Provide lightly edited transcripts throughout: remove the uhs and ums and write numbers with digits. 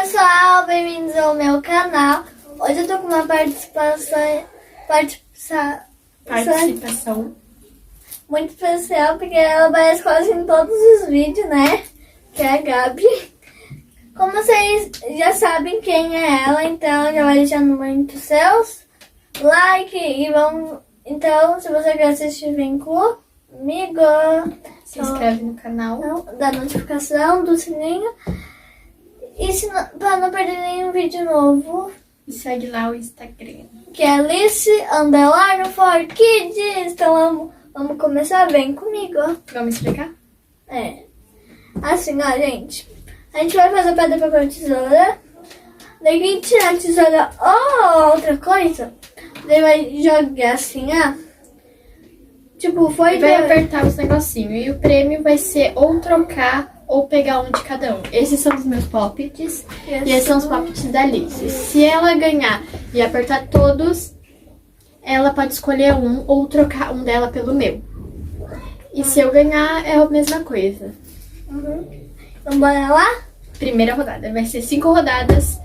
pessoal, bem-vindos ao meu canal. Hoje eu tô com uma participação muito especial, porque ela aparece quase em todos os vídeos, né? Que é a Gabi. Como vocês já sabem quem é ela, então já vai deixando muito seus like e vamos... Então, se você quer assistir, vem comigo. Se inscreve no canal. Da notificação, do sininho. E pra não perder nenhum vídeo novo. E segue lá o Instagram. Que é Alice_for_Kids. Então vamos começar, vem comigo. Vamos explicar? É. Assim, ó, gente. A gente vai fazer pedra, papel, tesoura. Daí quem tirar a tesoura ou outra coisa, daí vai jogar assim, ó. Tipo, foi... E vai apertar os negocinhos. E o prêmio vai ser ou trocar ou pegar um de cada um. Esses são os meus poppets. E esses são os poppets da Alice. Se ela ganhar e apertar todos, ela pode escolher um ou trocar um dela pelo meu. E se eu ganhar, é a mesma coisa. Então bora lá? Primeira rodada. Vai ser 5 rodadas.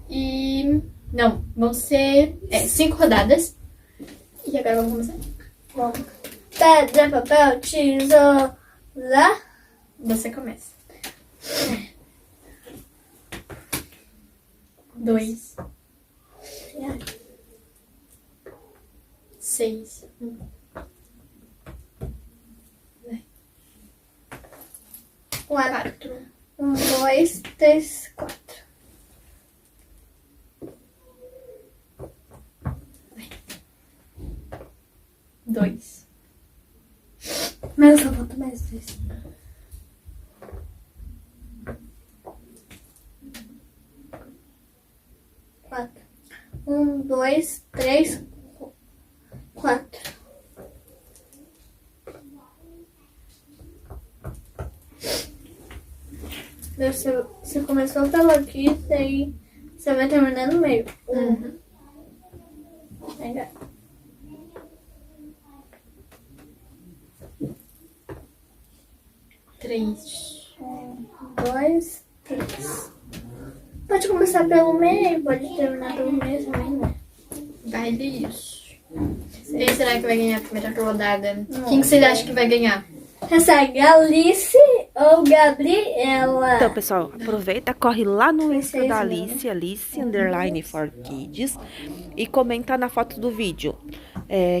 E... Não, vão ser 5 rodadas. E agora vamos começar? Vamos. Pedra, papel, tesoura. Você começa. 2. 6. 4. 1, 2, 3, 4. Dois. Mas só falta mais 2. 4. 1, 2, 3, 4. Você começou pelo aqui, daí você vai terminar no meio. Legal. 3. 1, 2, 3. Pode começar pelo meio, pode terminar pelo meio também, né? Vai isso. Quem será que vai ganhar a primeira rodada? Quem que vocês acham que vai ganhar? Segue Alice ou Gabriela. Então, pessoal, aproveita, corre lá no Insta da Alice, Alice_for_Kids, e comenta na foto do vídeo.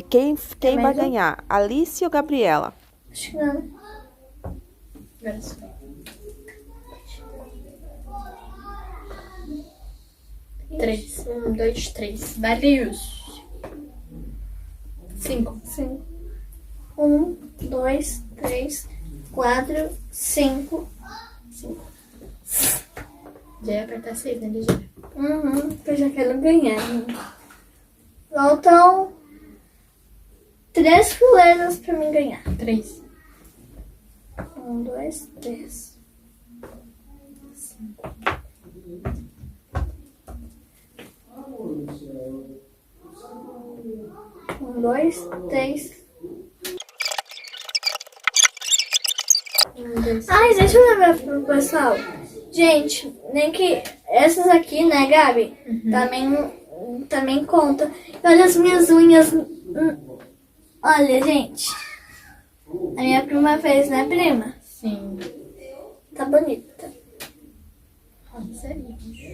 Quem vai ganhar, Alice ou Gabriela? Acho que não. Agora sim. 3. 1, 2, 3. Vários. 5. 5. 1, 2, 3, 4, 5. 5. Já ia apertar 6, né, Ligia? Eu já quero ganhar. Faltam 3 fileiras pra mim ganhar. 3. 1, 2, 3. 1, 2, 3. Ai, deixa eu lembrar pro pessoal. Gente, nem que essas aqui, né, Gabi? Também conta. Olha as minhas unhas. Olha, gente. A minha prima fez, né, prima? Sim. Tá bonita. Rosa e roxo.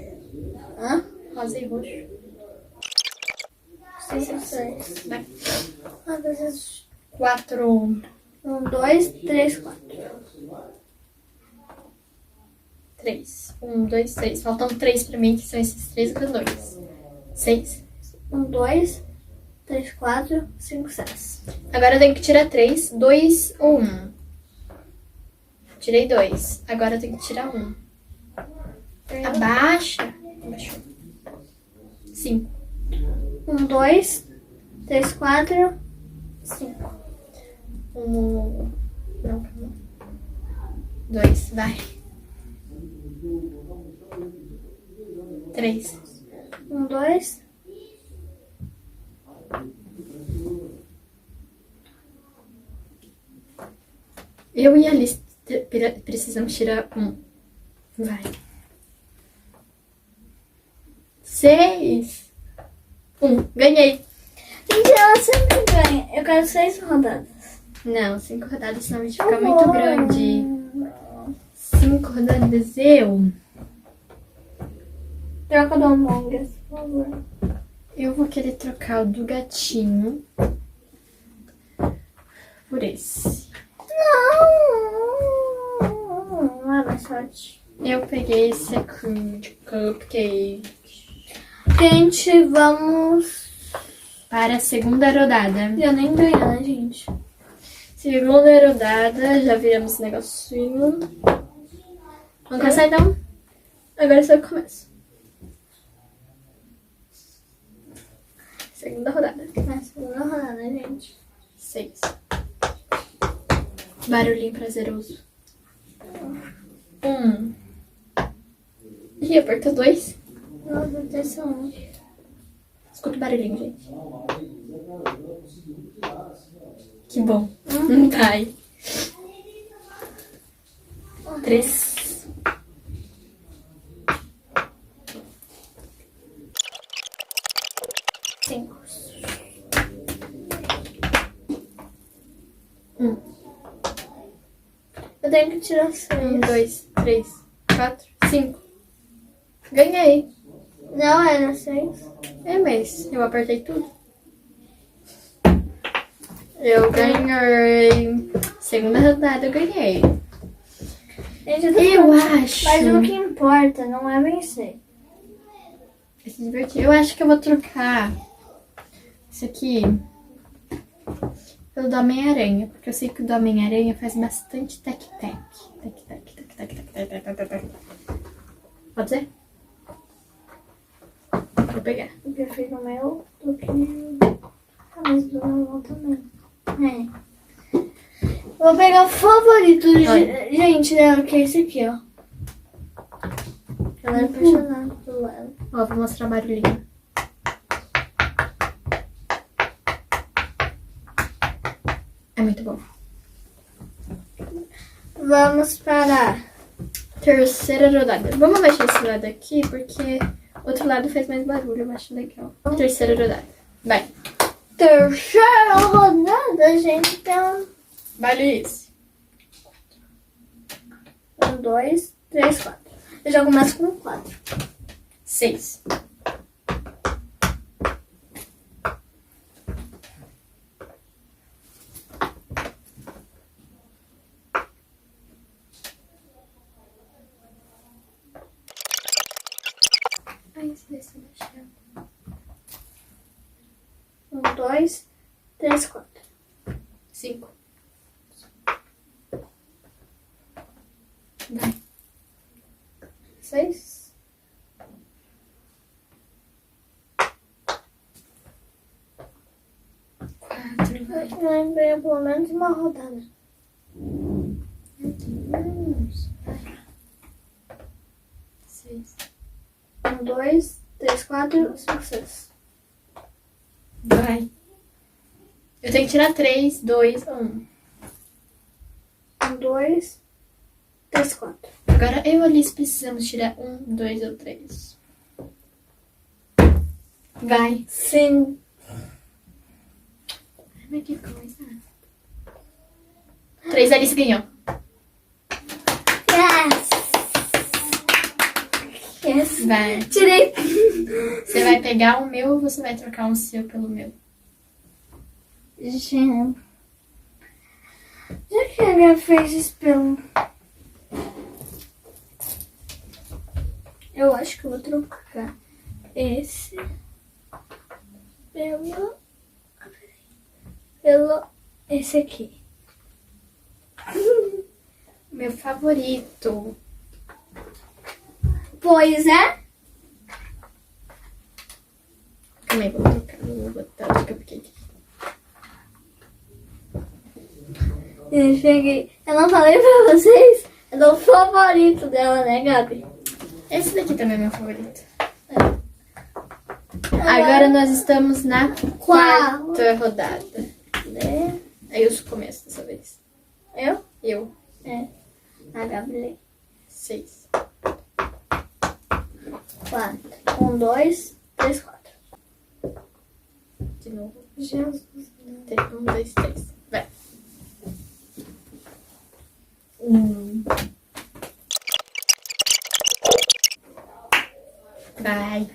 Hã? Rosa e roxo. 5, 6. Vai. 4. 1, 2, 3, 4. 3. 1, 2, 3. Faltam 3 pra mim, que são esses 3 grandões. 6. 1, 2, 3, 4, 5, 6. Agora eu tenho que tirar 3. 2 ou 1. Tirei 2. Agora eu tenho que tirar 1. Abaixa. Abaixou. 5. 1, 2, 3, 4, 5. 1. Não, calma. 2. Vai. 3. 1, 2. Eu e a Alice precisamos tirar 1. Vai. 6. 1. Ganhei. Gente, ela sempre ganha. Eu quero 6 rodadas. Não, 5 rodadas, senão a gente fica muito grande. 5 rodadas eu. Troca do Among Us, por favor. Eu vou querer trocar o do gatinho por esse. Não é mais sorte. Eu peguei esse aqui de cupcake. Gente, vamos... Para a segunda rodada. Eu nem ganhei, né, gente? Segunda rodada, já viramos esse negocinho. Vamos começar então? Agora só começa. Segunda rodada. Na segunda rodada, gente. 6. Barulhinho prazeroso. 1. Ih, aperta 2. Nossa, atenção. Escuta o barulhinho, gente. Que bom. Vai. 3. Cinco. 1. Eu tenho que tirar 6. 1, 2, 3, 4, 5. Ganhei. Não, era 6. É, mas eu apertei tudo. Eu ganhei. Segunda rodada eu ganhei. Gente, eu tô Eu falando, acho. mas o que importa não é vencer. É se divertir. Eu acho que eu vou trocar isso aqui pelo do Homem-Aranha. Porque eu sei que o do Homem-Aranha faz bastante tec-tec. Tec-tec, tec-tec, tec-tec, tec-tec. Pode ser? Vou pegar. Eu prefiro o meu do que... Ah, mas do meu também. É. Vou pegar o favorito, gente, dela, que é esse aqui, ó. Ela é apaixonada por ela. Ó, vou mostrar o barulhinho. É muito bom. Vamos para... Terceira rodada. Vamos mexer esse lado aqui, porque o outro lado faz mais barulho, eu acho legal. Terceira rodada. Vai. Terceira rodada, gente, então... Vale isso. 1, 2, 3, 4. Eu já começo com 4. 6. Ai, esse mexeu. 1, 2, 3, 4. 5. Vai. 6. 4. Vai. Eu ganhei pelo menos uma rodada. Meu Deus. 6. 1, 2, 3, 4, 5, 6. Vai. Eu tenho que tirar 3, 2, 1. 1, 2, 3, 4. Agora eu e a Alice precisamos tirar 1, 2 ou 3. Vai. Sim. Ai, mas que coisa. 3, a Alice ganhou. Yes. Vai. Tirei. Você vai pegar o meu ou você vai trocar o seu pelo meu? Gente. Já que ela fez isso pelo... Eu acho que eu vou trocar esse pelo esse aqui. Meu favorito. Pois é. Calma aí, vou trocar. Vou botar o cupcake. Eu cheguei. Eu não falei pra vocês. É do favorito dela, né, Gabi? Esse daqui também é meu favorito. Agora nós estamos na quarta rodada. Né? Aí eu começo dessa vez. Eu? Eu. É. A Gabi. 6. 4. 1, 2, 3, 4. De novo. Jesus. 1, 2, 3. Vai. Vai.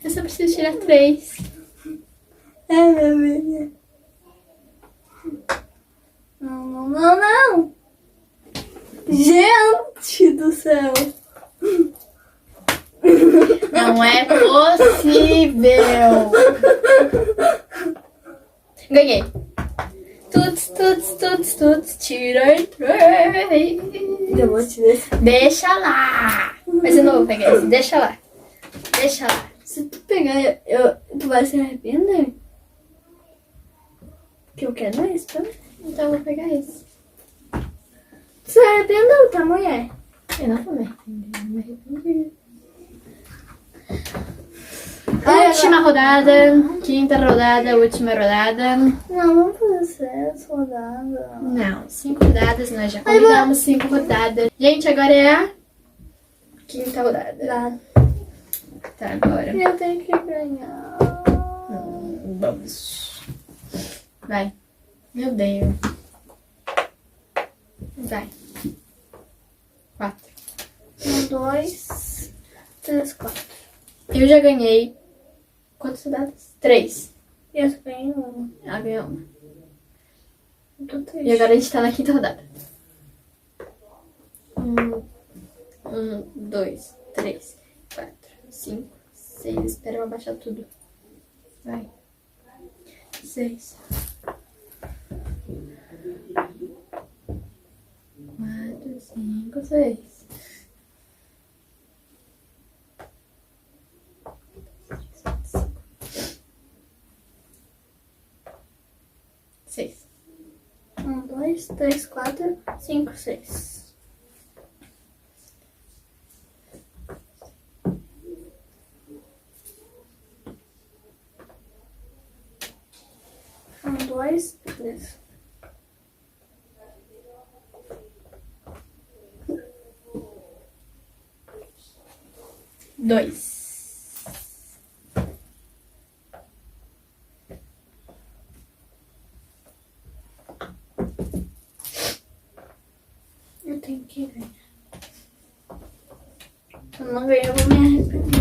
Eu só preciso tirar 3. É, minha filha. Não. Gente do céu. Não é possível. Ganhei. Tuts, tirei 3. Eu vou te deixar. Deixa lá. Mas eu não vou pegar esse. Deixa lá. Se tu pegar, tu vai se arrepender? Que eu quero esse também. Então eu vou pegar esse. Tu se arrependeu, tá, mulher? Eu não vou me arrepender. Não me arrependi. Última rodada. Quinta rodada. Última rodada. Não, vamos fazer essa rodada. Não, 5 rodadas. Nós já combinamos 5 rodadas. Gente, agora é a quinta rodada. Tá, agora. Eu tenho que ganhar. Vamos. Vai. Meu Deus. Vai. 4. 1, 2, 3, 4. Eu já ganhei. Quantas rodadas? 3. E eu ganhei uma. Ela ganhou uma. Eu tô triste. E agora a gente tá na quinta rodada. 1, 2, 3, 4, 5, 6. Espera eu abaixar tudo. Vai. 6. 4, 5, 6. 6. 1, 2, 3, 4, 5, 6. Um, 2, 3. Dois. Eu tenho que ganhar. Se eu não ganhar, eu vou me arrepender.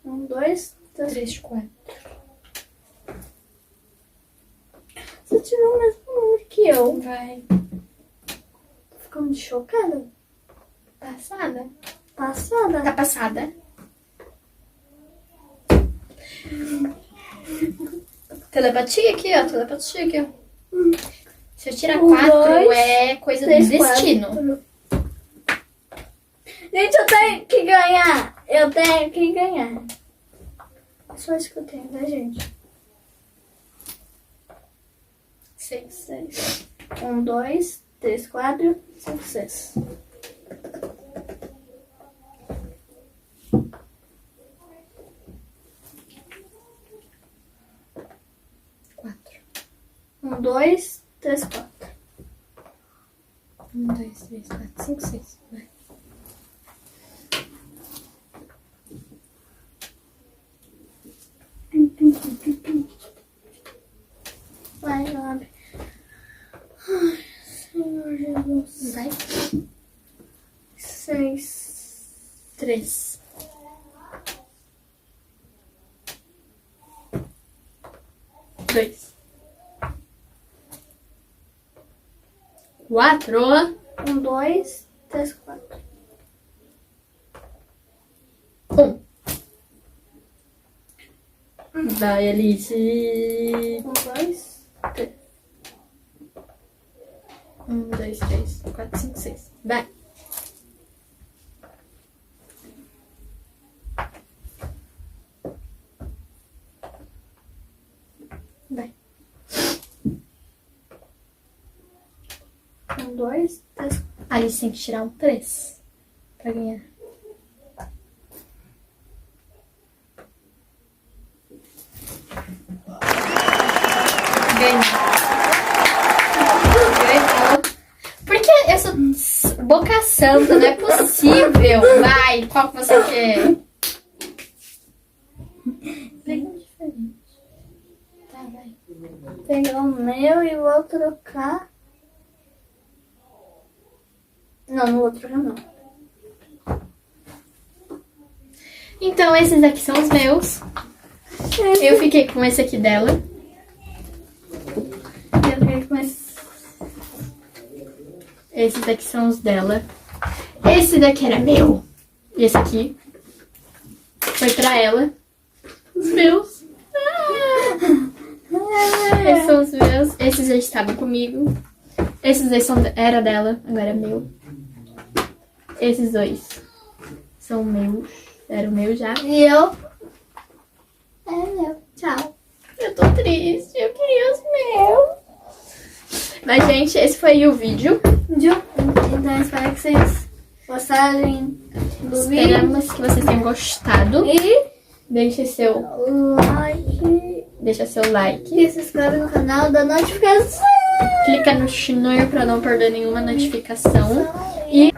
Um, 2, 3. 3, 4. Se eu tiver o mesmo número que eu, Vai. tô ficando chocada. Passada. Passada. Tá passada. Telepatia aqui, ó. Telepatia aqui, ó. Se eu tirar 4, é coisa do destino. 4. Gente, eu tenho que ganhar. Eu tenho que ganhar. Só isso que eu tenho, tá, gente? 6. 6. 1, 2, 3, 4, 5, 6. Um, 2, 3, 4. 1, 2, 3, 4, 5, 6. Vai. Vai, Gabi. Ai, Senhor Jesus. Vai. 6. 3. 2. 4. 1, 2, 3, 4. 1. Vai, Alice. 1, 2, 3. 1, 2, 3, 4, 5, 6. Vai. Vai. 1, 2, 3, 4. Alice tem que tirar um 3 pra ganhar. Ganhei. Boca Santa, não é possível. Vai, qual que você quer? Pega um diferente. Tá, vai. Vou pegar o meu e vou trocar. Não vou trocar não. Então, esses aqui são os meus. Eu fiquei com esse aqui dela. Eu fiquei com esse. Esses daqui são os dela. Esse daqui era meu. E esse aqui foi pra ela. Os meus. Esses são os meus. Esses já estavam comigo. Esses dois era dela, agora é meu. Esses dois são meus. Era o meu já. E eu? É meu. Tchau. Eu tô triste, eu queria os meus. Mas, gente, esse foi o vídeo. Então, espero que vocês gostarem do vídeo. Esperamos que vocês tenham gostado. E Deixa seu like. E se inscreve no canal, dá notificação. Clica no sininho pra não perder nenhuma notificação. E